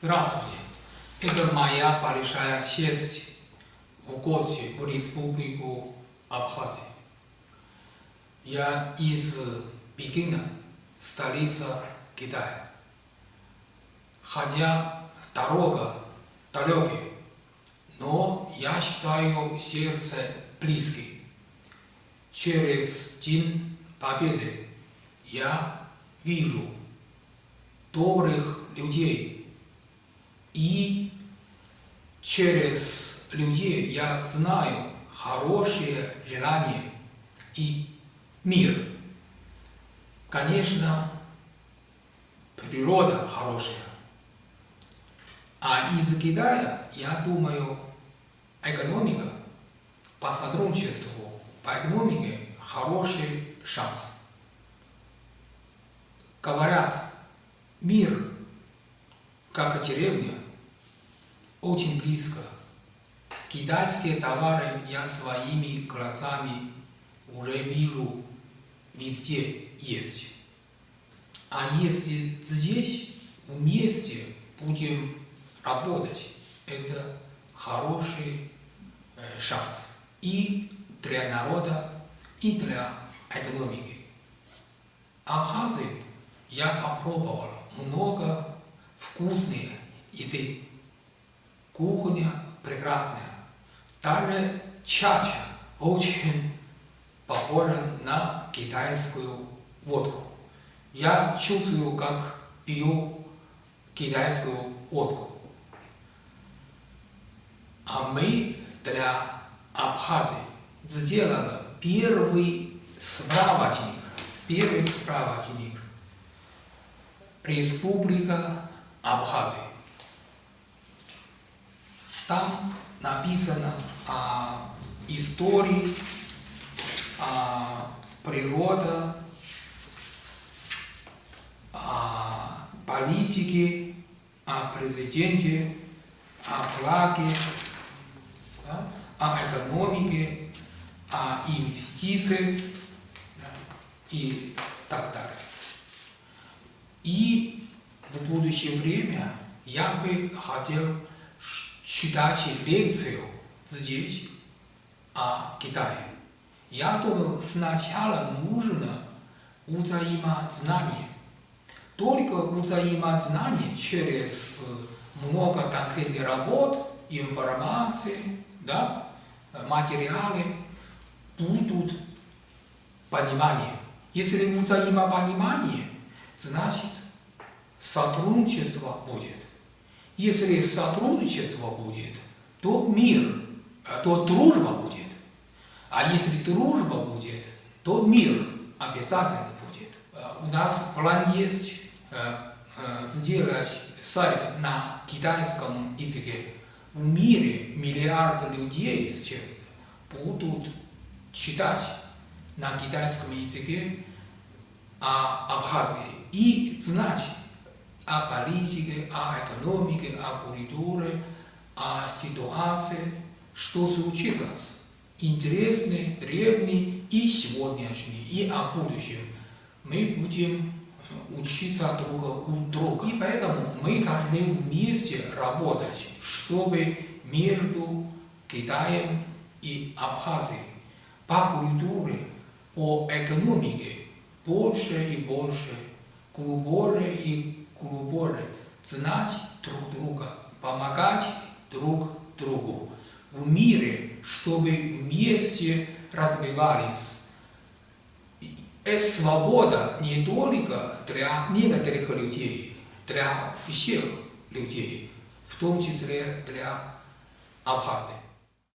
Здравствуйте. Это моя большая честь в гости в Республику Абхазия. Я из Пекина, столица Китая. Хотя дорога далекая, но я считаю сердце близким. Через День Победы я вижу добрых людей. И через людей я знаю хорошее желание и мир. Конечно, природа хорошая. А из Китая, я думаю, экономика по сотрудничеству, по экономике хороший шанс. Говорят, мир как деревня, очень близко. Китайские товары я своими глазами уже вижу, везде есть. А если здесь вместе будем работать, это хороший шанс и для народа, и для экономики. Абхазии я попробовал много вкусные еды. Кухня прекрасная. Даже чача очень похожа на китайскую водку. Я чувствую, как пью китайскую водку. А мы для Абхазии сделали первый справочник. Республика Абхазия. Там написано о истории, о природе, о политике, о президенте, о флаге, да, о экономике, о инвестициях и так далее. И в будущее время я бы хотел читать лекцию здесь о Китае. Я думаю, сначала нужно взаимознание. Только взаимознание через много конкретных работ, информации, да, материалы будут понимание. Если взаимопонимание, значит сотрудничество будет. Если сотрудничество будет, то мир, то дружба будет. А если дружба будет, то мир обязательно будет. У нас план есть сделать сайт на китайском языке. В мире миллиарды людей будут читать на китайском языке о Абхазии и знать о политике, о экономике, о культуре, о ситуации, что случилось. Интересные, древние и сегодняшние, и о будущем. Мы будем учиться друг у друга. И поэтому мы должны вместе работать, чтобы между Китаем и Абхазией по культуре, по экономике больше и больше, глубже и глубже знать друг друга, помогать друг другу в мире, чтобы вместе развивались. Свобода не только для некоторых людей, для всех людей, в том числе для Абхазии.